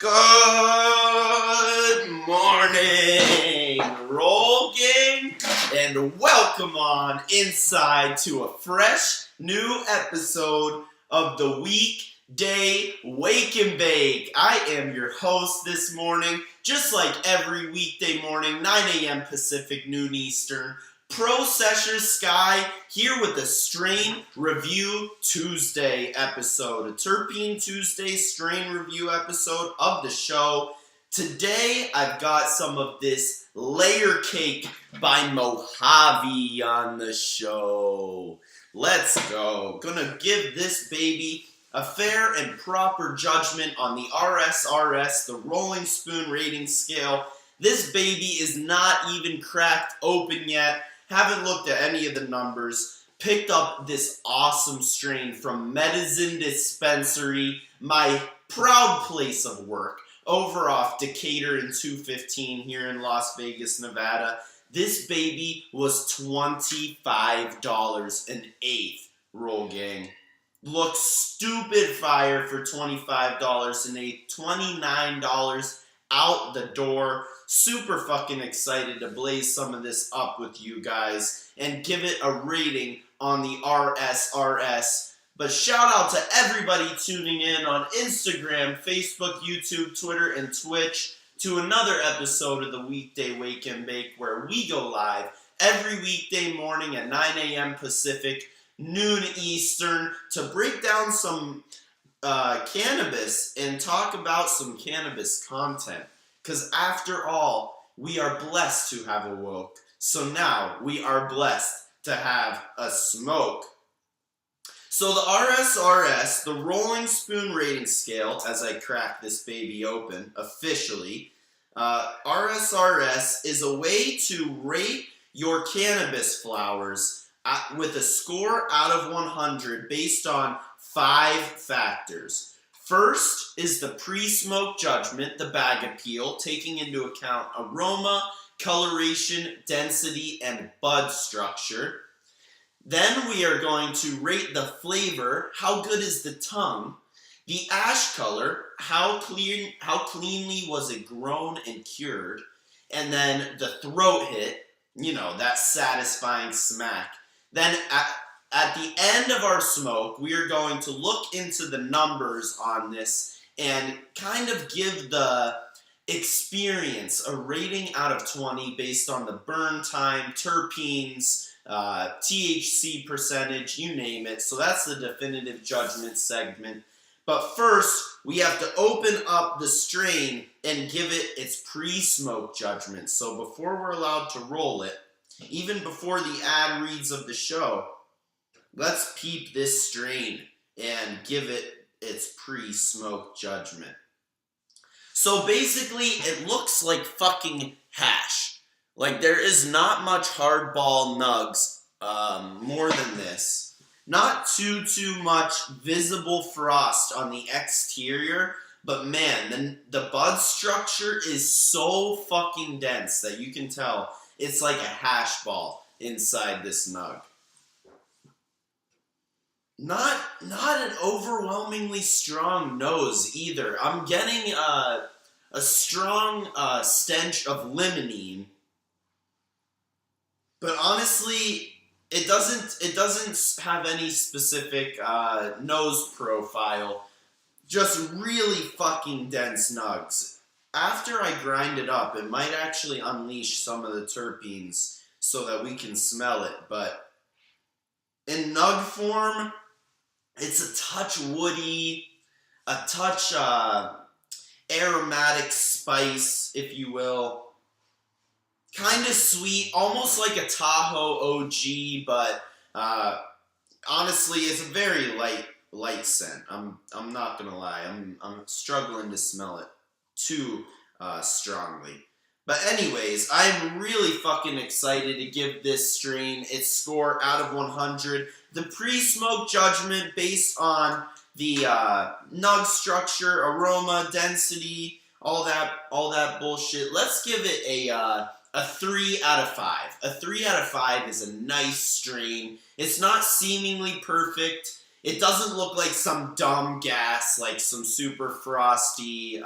Good morning, Roll Gang, and welcome on inside to a fresh new episode of the Weekday Wake and Bake. I am your host this morning, just like every weekday morning, 9 a.m. Pacific, noon Eastern. Processor Sky here with the Strain Review Tuesday episode, a Terpene Tuesday strain review episode of the show. Today I've got some of this layer cake by Mojave on the show. Let's go. Gonna give this baby a fair and proper judgment on the RSRS, the Rolling Spoon Rating Scale. This baby is not even cracked open yet. Haven't looked at any of the numbers. Picked up this awesome strain from Medicine Dispensary, my proud place of work, over off Decatur and 215 here in Las Vegas, Nevada. This baby was $25 an eighth, Roll Gang. Looks stupid fire for $25 an eighth, $29 out the door. Super fucking excited to blaze some of this up with you guys and give it a rating on the RSRS. But shout out to everybody tuning in on Instagram, Facebook, YouTube, Twitter, and Twitch to another episode of the Weekday Wake and Bake, where we go live every weekday morning at 9 a.m. Pacific, noon Eastern, to break down some cannabis and talk about some cannabis content. Because after all, we are blessed to have awoke. So now we are blessed to have a smoke. So the RSRS, the Rolling Spoon Rating Scale, as I crack this baby open officially, RSRS is a way to rate your cannabis flowers with a score out of 100 based on 5 factors. First is the pre-smoke judgment, the bag appeal, taking into account aroma, coloration, density, and bud structure. Then we are going to rate the flavor, how good is the tongue, the ash color, how cleanly was it grown and cured, and then the throat hit, that satisfying smack. Then at the end of our smoke, we are going to look into the numbers on this and kind of give the experience a rating out of 20 based on the burn time, terpenes, THC percentage, you name it. So that's the definitive judgment segment. But first, we have to open up the strain and give it its pre-smoke judgment. So before we're allowed to roll it, even before the ad reads of the show, let's peep this strain and give it its pre-smoke judgment. So basically, it looks like fucking hash. Like, there is not much hardball nugs more than this. Not too much visible frost on the exterior, but man, the bud structure is so fucking dense that you can tell it's like a hash ball inside this nug. Not an overwhelmingly strong nose either. I'm getting a strong stench of limonene, but honestly, it doesn't have any specific nose profile. Just really fucking dense nugs. After I grind it up, it might actually unleash some of the terpenes so that we can smell it. But in nug form, it's a touch woody, a touch aromatic spice, if you will. Kind of sweet, almost like a Tahoe OG, but honestly, it's a very light scent. I'm not gonna lie. I'm struggling to smell it too strongly. But anyways, I'm really fucking excited to give this strain its score out of 100. The pre-smoke judgment based on the nug structure, aroma, density, all that bullshit. Let's give it a 3 out of 5. A 3 out of 5 is a nice strain. It's not seemingly perfect. It doesn't look like some dumb gas, like some super frosty,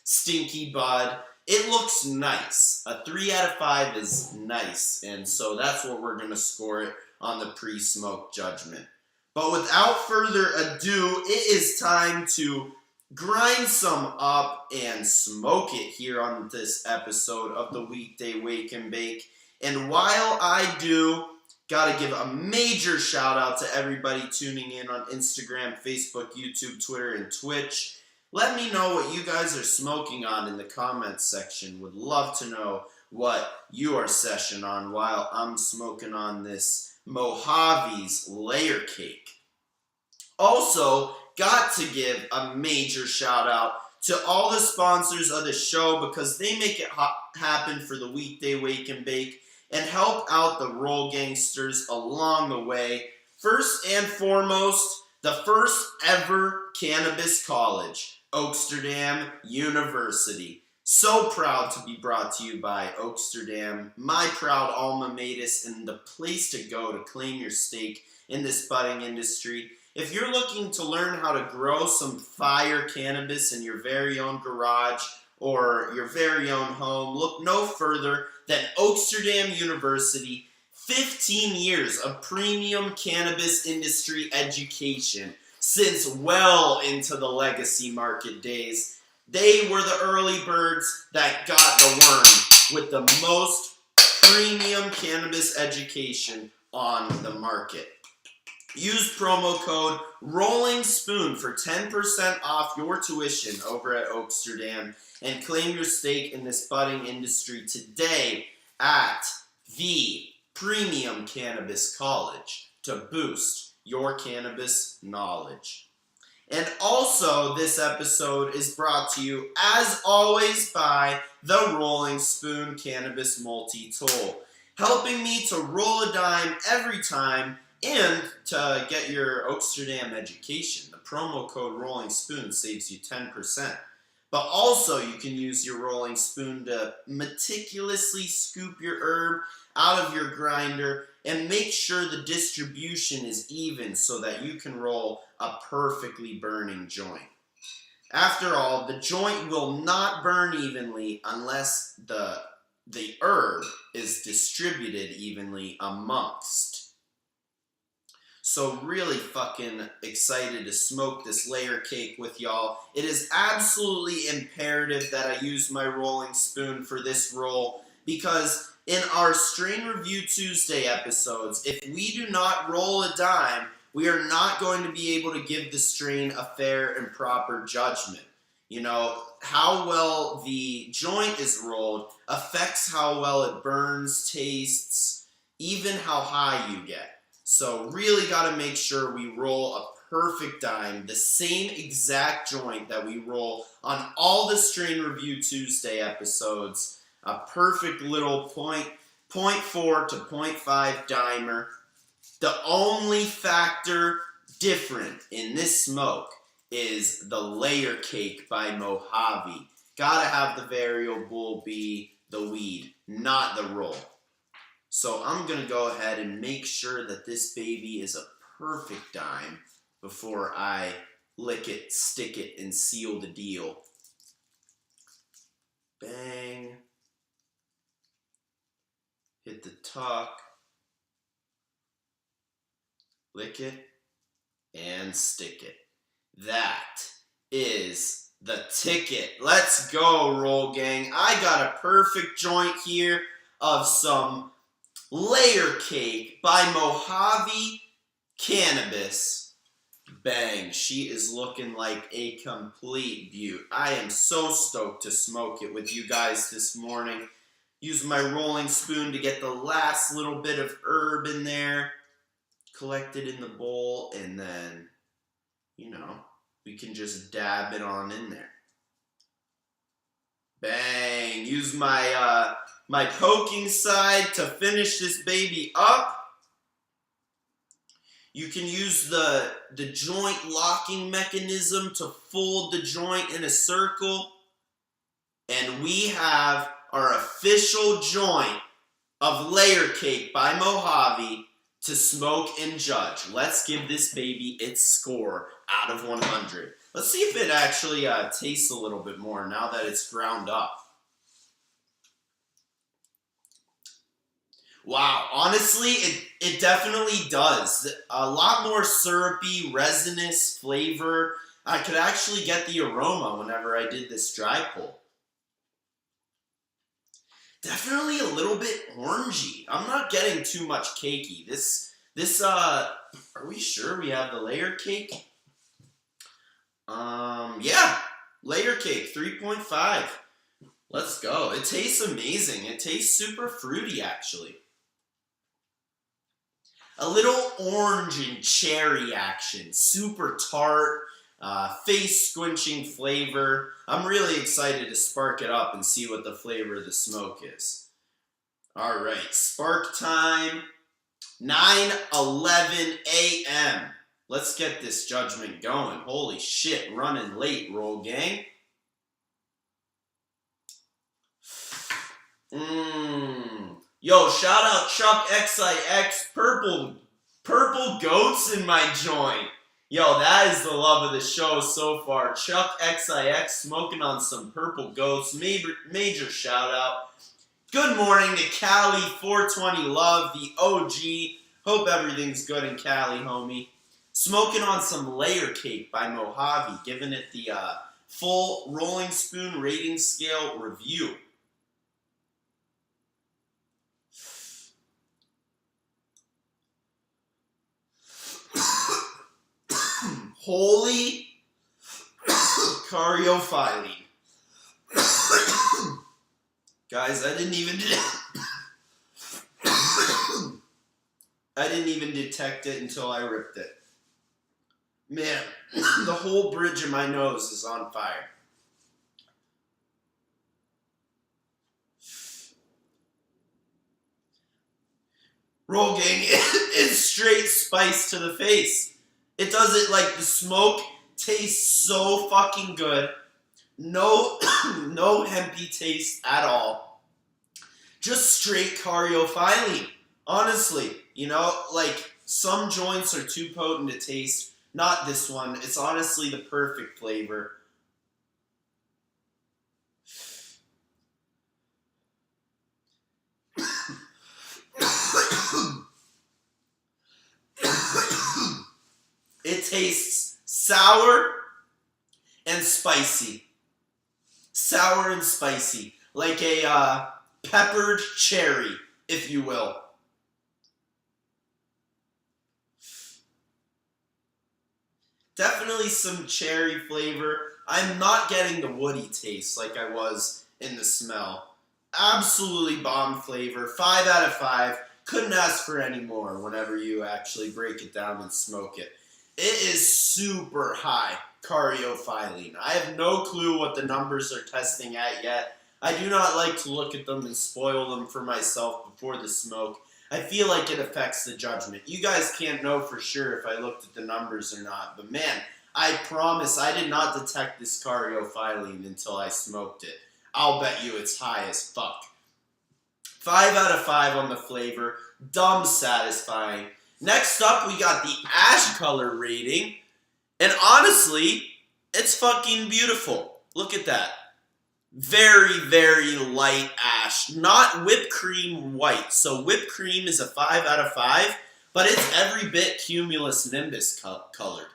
stinky bud. It looks nice. A 3 out of 5 is nice, and so that's what we're going to score it on the pre-smoke judgment. But without further ado, it is time to grind some up and smoke it here on this episode of the Weekday Wake and Bake. And while I do, gotta give a major shout out to everybody tuning in on Instagram, Facebook, YouTube, Twitter, and Twitch. Let me know what you guys are smoking on in the comments section. Would love to know what you are session on while I'm smoking on this Mojave's layer cake. Also, got to give a major shout out to all the sponsors of the show because they make it happen for the Weekday Wake and Bake and help out the Roll Gangsters along the way. First and foremost, the first ever cannabis college, WWnB University. So proud to be brought to you by WWnB, my proud alma mater and the place to go to claim your stake in this budding industry. If you're looking to learn how to grow some fire cannabis in your very own garage or your very own home, look no further than WWnB University. 15 years of premium cannabis industry education since well into the legacy market days. They were the early birds that got the worm with the most premium cannabis education on the market. Use promo code Rolling Spoon for 10% off your tuition over at WWnB and claim your stake in this budding industry today at the Premium Cannabis College to boost your cannabis knowledge. And also, this episode is brought to you, as always, by the Rolling Spoon Cannabis Multi-Tool, helping me to roll a dime every time and to get your WWnB education. The promo code Rolling Spoon saves you 10%. But also, you can use your rolling spoon to meticulously scoop your herb out of your grinder and make sure the distribution is even so that you can roll a perfectly burning joint. After all, the joint will not burn evenly unless the herb is distributed evenly amongst. So really fucking excited to smoke this layer cake with y'all. It is absolutely imperative that I use my rolling spoon for this roll because in our Strain Review Tuesday episodes, if we do not roll a dime, we are not going to be able to give the strain a fair and proper judgment. You know, how well the joint is rolled affects how well it burns, tastes, even how high you get. So really got to make sure we roll a perfect dime, the same exact joint that we roll on all the Strain Review Tuesday episodes. A perfect little 0.4 to 0.5 dimer. The only factor different in this smoke is the layer cake by Mojave. Gotta have the variable be the weed, not the roll. So I'm going to go ahead and make sure that this baby is a perfect dime before I lick it, stick it, and seal the deal. Bang. Hit the tuck. Lick it, and stick it. That is the ticket. Let's go, Roll Gang. I got a perfect joint here of some layer cake by Mojave Cannabis. Bang, she is looking like a complete beaut. I am so stoked to smoke it with you guys this morning. Use my rolling spoon to get the last little bit of herb in there. Collect it in the bowl, and then, you know, we can just dab it on in there. Bang, use my my poking side to finish this baby up. You can use the joint locking mechanism to fold the joint in a circle. And we have our official joint of layer cake by Mojave to smoke and judge. Let's give this baby its score out of 100. Let's see if it actually tastes a little bit more now that it's ground up. Wow, honestly, it definitely does. A lot more syrupy, resinous flavor. I could actually get the aroma whenever I did this dry pull. Definitely a little bit orangey. I'm not getting too much cakey. Are we sure we have the layer cake? Yeah, layer cake, 3.5. Let's go. It tastes amazing. It tastes super fruity, actually. A little orange and cherry action. Super tart, face squinching flavor. I'm really excited to spark it up and see what the flavor of the smoke is. All right, spark time. 9:11 a.m. Let's get this judgment going. Holy shit, running late, roll gang. Yo, shout out Chuck XIX, purple goats in my joint. Yo, that is the love of the show so far. Chuck XIX smoking on some purple goats. Major shout out. Good morning to Cali 420 Love, the OG. Hope everything's good in Cali, homie. Smoking on some layer cake by Mojave, giving it the full Rolling Spoon rating scale review. Holy cariophylline. Guys, I didn't even detect it until I ripped it. Man, the whole bridge of my nose is on fire. Roll gang is straight spice to the face. It does it like the smoke tastes so fucking good. No hempy taste at all. Just straight cariophylline. Honestly, you know, like some joints are too potent to taste. Not this one. It's honestly the perfect flavor. It tastes sour and spicy. Sour and spicy. Like a peppered cherry, if you will. Definitely some cherry flavor. I'm not getting the woody taste like I was in the smell. Absolutely bomb flavor. 5 out of 5. Couldn't ask for any more whenever you actually break it down and smoke it. It is super high cariophylline. I have no clue what the numbers are testing at yet. I do not like to look at them and spoil them for myself before the smoke. I feel like it affects the judgment. You guys can't know for sure if I looked at the numbers or not, but man, I promise I did not detect this cariophylline until I smoked it. I'll bet you it's high as fuck. 5 out of 5 on the flavor. Dumb satisfying. Next up, we got the ash color rating. And honestly, it's fucking beautiful. Look at that. Very, very light ash. Not whipped cream white. So whipped cream is a 5 out of 5, but it's every bit cumulus nimbus colored.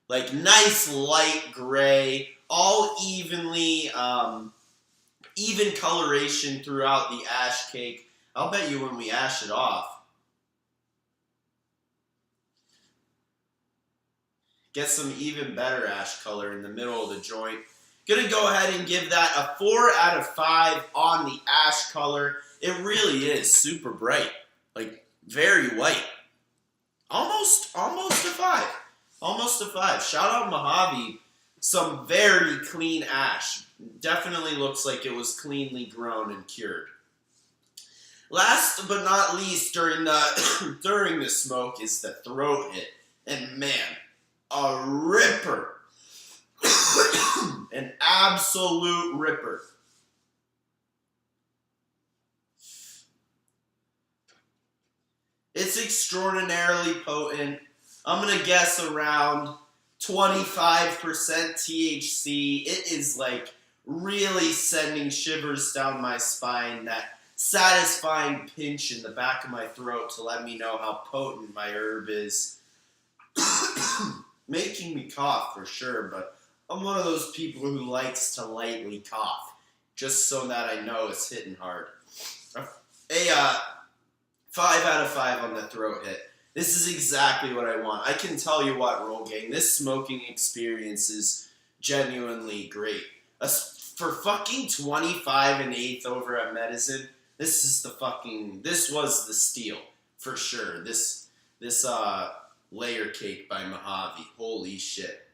Like nice light gray, all evenly, even coloration throughout the ash cake. I'll bet you when we ash it off, get some even better ash color in the middle of the joint. Gonna go ahead and give that a 4 out of 5 on the ash color. It really is super bright, like very white. Almost a 5. Almost a 5. Shout out Mojave. Some very clean ash. Definitely looks like it was cleanly grown and cured. Last but not least during the smoke is the throat hit. And man, a ripper. An absolute ripper. It's extraordinarily potent. I'm going to guess around 25% THC. It is like really sending shivers down my spine, that satisfying pinch in the back of my throat to let me know how potent my herb is. Making me cough for sure, but I'm one of those people who likes to lightly cough, just so that I know it's hitting hard. A 5 out of 5 on the throat hit. This is exactly what I want. I can tell you what, Roll Gang, this smoking experience is genuinely great. For fucking 25 1/8 over at Medicine, this was the steal, for sure. This layer cake by Mojave, holy shit.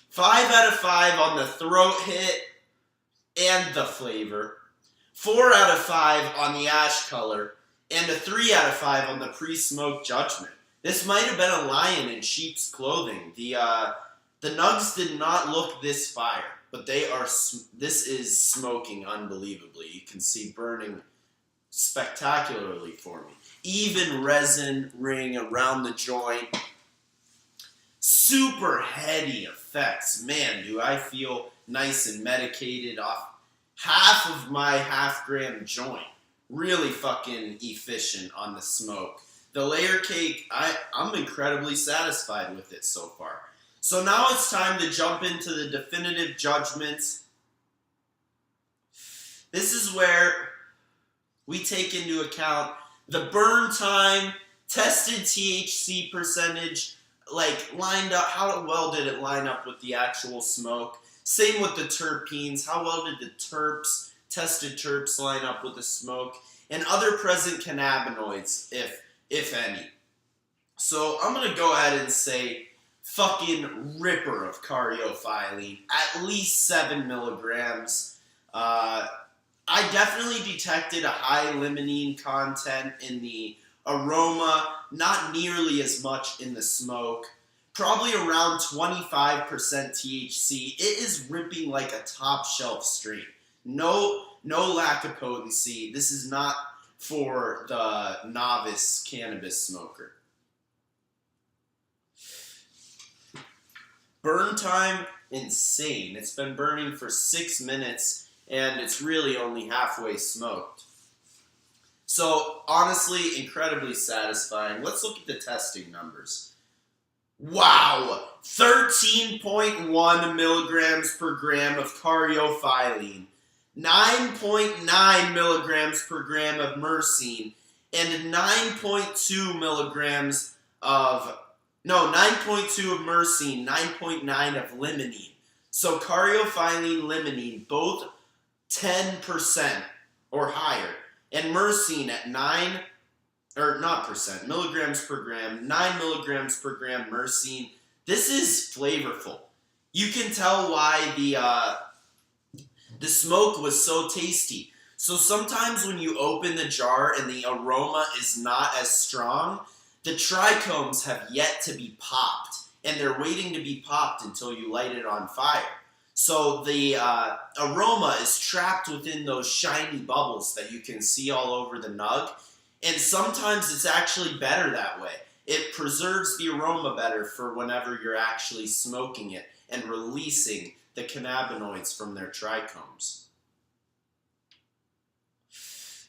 5 out of 5 on the throat hit and the flavor. 4 out of 5 on the ash color, and a 3 out of 5 on the pre-smoke judgment. This might have been a lion in sheep's clothing. The nugs did not look this fire, but this is smoking unbelievably. You can see burning spectacularly for me. Even resin ring around the joint. Super heady effects. Man, do I feel nice and medicated off half of my half-gram joint. Really fucking efficient on the smoke. The layer cake, I'm incredibly satisfied with it so far. So now it's time to jump into the definitive judgments. This is where we take into account the burn time, tested THC percentage, like lined up, how well did it line up with the actual smoke? Same with the terpenes, how well did the tested terps line up with the smoke? And other present cannabinoids, if any. So I'm going to go ahead and say fucking ripper of caryophyllene, at least 7 milligrams. I definitely detected a high limonene content in the aroma, not nearly as much in the smoke. Probably around 25% THC. It is ripping like a top shelf strain. No lack of potency. This is not for the novice cannabis smoker. Burn time, insane. It's been burning for 6 minutes and it's really only halfway smoked. So honestly, incredibly satisfying. Let's look at the testing numbers. Wow! 13.1 milligrams per gram of caryophyllene, 9.9 milligrams per gram of myrcene, and 9.2 milligrams of, 9.2 of myrcene, 9.9 of limonene. So caryophyllene, limonene, both 10% or higher. And myrcene at milligrams per gram, 9 milligrams per gram myrcene. This is flavorful. You can tell why the smoke was so tasty. So sometimes when you open the jar and the aroma is not as strong, the trichomes have yet to be popped, and they're waiting to be popped until you light it on fire. So the aroma is trapped within those shiny bubbles that you can see all over the nug, and sometimes it's actually better that way. It preserves the aroma better for whenever you're actually smoking it and releasing the cannabinoids from their trichomes.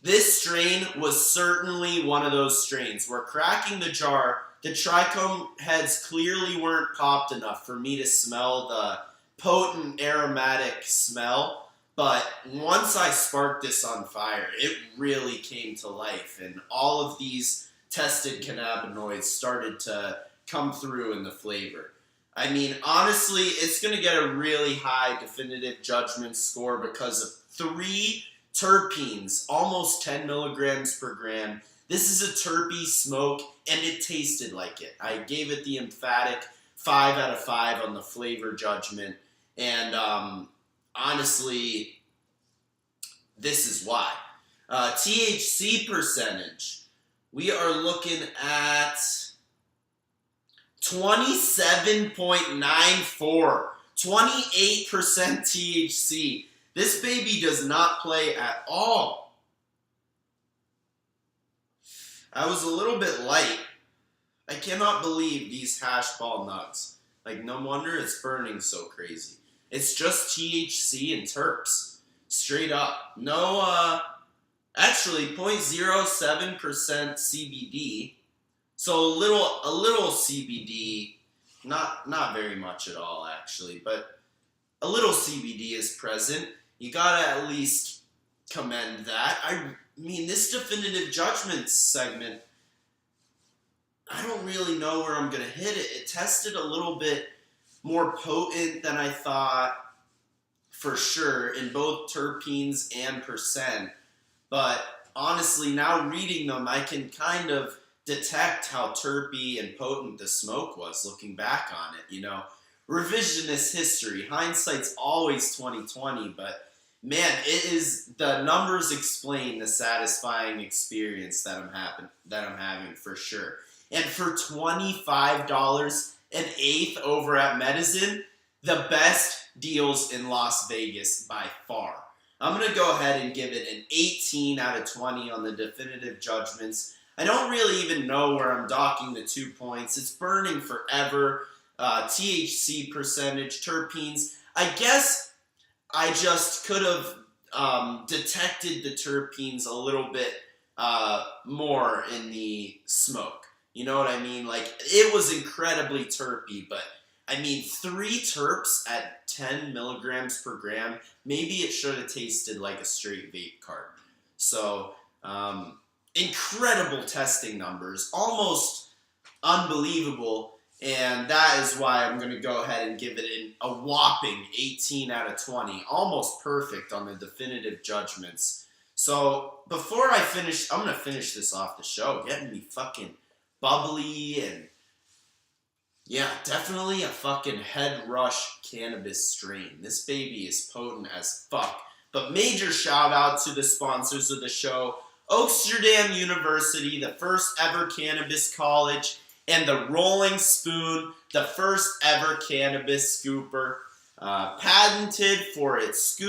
This strain was certainly one of those strains where cracking the jar, the trichome heads clearly weren't popped enough for me to smell the potent aromatic smell, but once I sparked this on fire, it really came to life, and all of these tested cannabinoids started to come through in the flavor. I mean, honestly, it's going to get a really high definitive judgment score because of 3 terpenes, almost 10 milligrams per gram. This is a terpy smoke, and it tasted like it. I gave it the emphatic 5 out of 5 on the flavor judgment, and honestly, this is why. THC percentage, we are looking at 27.94, 28% THC. This baby does not play at all. I was a little bit light. I cannot believe these hash ball nugs. Like, no wonder it's burning so crazy. It's just THC and terps. Straight up. No, actually 0.07% CBD. So a little CBD, not very much at all actually, but a little CBD is present. You gotta at least commend that. I mean, this definitive judgment segment, I don't really know where I'm gonna hit it. It tested a little bit more potent than I thought, for sure, in both terpenes and percent. But honestly, now reading them, I can kind of detect how terpy and potent the smoke was looking back on it, you know. Revisionist history, hindsight's always 2020, but man, it is, the numbers explain the satisfying experience that I'm having for sure. And for $25 an eighth over at Medizin, the best deals in Las Vegas by far. I'm going to go ahead and give it an 18 out of 20 on the definitive judgments. I don't really even know where I'm docking the 2 points. It's burning forever. THC percentage, terpenes. I guess I just could have detected the terpenes a little bit more in the smoke. You know what I mean? Like, it was incredibly terpy, but I mean, 3 terps at 10 milligrams per gram, maybe it should have tasted like a straight vape cart. So, incredible testing numbers, almost unbelievable, and that is why I'm going to go ahead and give it a whopping 18 out of 20, almost perfect on the definitive judgments. So, before I finish, I'm going to finish this off the show, getting me fucking bubbly and yeah, definitely a fucking head rush cannabis strain. This baby is potent as fuck. But major shout out to the sponsors of the show, Oaksterdam University, the first ever cannabis college, and the Rolling Spoon, the first ever cannabis scooper, patented for its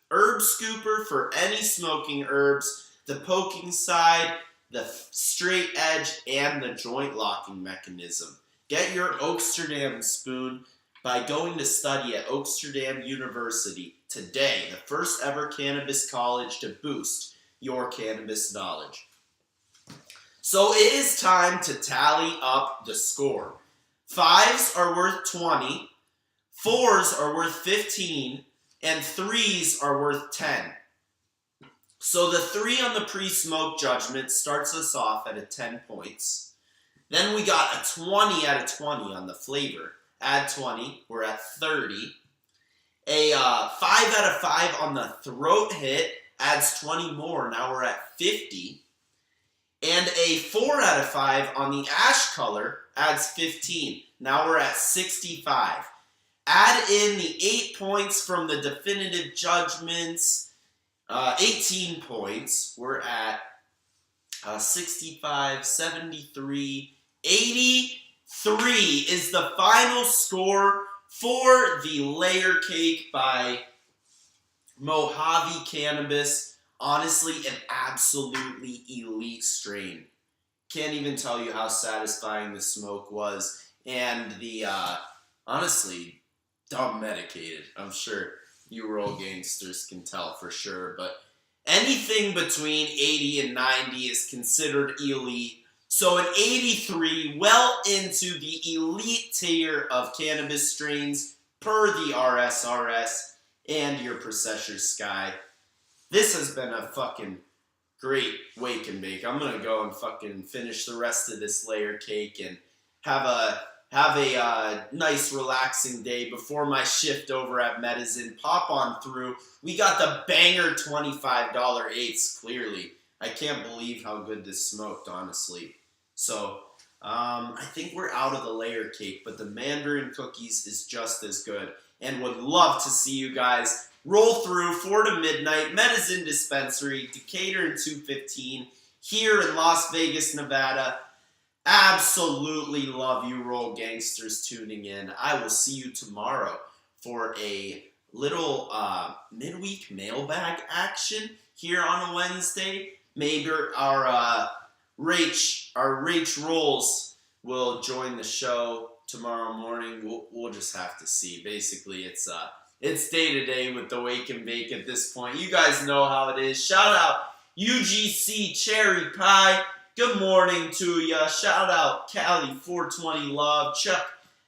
herb scooper for any smoking herbs, the poking side, the straight edge, and the joint locking mechanism. Get your Oaksterdam spoon by going to study at Oaksterdam University today, the first ever cannabis college to boost your cannabis knowledge. So it is time to tally up the score. 5s are worth 20, 4s are worth 15, and 3s are worth 10. So the 3 on the pre-smoke judgment starts us off at a 10 points. Then we got a 20 out of 20 on the flavor. Add 20, we're at 30. A 5 out of 5 on the throat hit adds 20 more, now we're at 50. And a 4 out of 5 on the ash color adds 15, now we're at 65. Add in the 8 points from the definitive judgments, 18 points, we're at 65, 73, 83 is the final score for the layer cake by Mojave Cannabis. Honestly, an absolutely elite strain. Can't even tell you how satisfying the smoke was. And the, honestly, dumb medicated. I'm sure you roll gangsters can tell for sure. But anything between 80 and 90 is considered elite. So an 83, well into the elite tier of cannabis strains per the RSRS and your Processor Sky. This has been a fucking great wake and bake. I'm gonna go and fucking finish the rest of this layer cake and have a nice relaxing day before my shift over at Medizin. Pop on through. We got the banger $25 eighths, clearly. I can't believe how good this smoked, honestly. So, I think we're out of the layer cake, but the Mandarin cookies is just as good. And would love to see you guys roll through 4 to midnight, Medizin Dispensary, Decatur and 215, here in Las Vegas, Nevada. Absolutely love you, Roll Gangsters, tuning in. I will see you tomorrow for a little midweek mailbag action here on a Wednesday. Maybe our Our Rach Rolls will join the show tomorrow morning. We'll just have to see. Basically, it's day to day with the wake and bake at this point. You guys know how it is. Shout out UGC Cherry Pie. Good morning to ya. Shout out Cali 420 Love. Chuck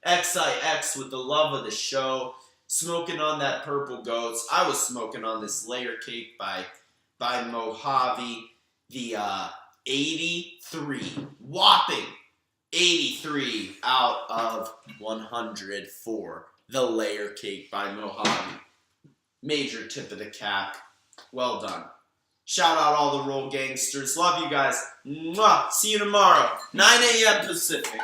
XIX with the love of the show. Smoking on that Purple Goats. I was smoking on this layer cake by Mojave. The 83. Whopping 83 out of 100 for the layer cake by Mojave. Major tip of the cap. Well done. Shout out all the roll gangsters. Love you guys. Mwah. See you tomorrow. 9 a.m. Pacific.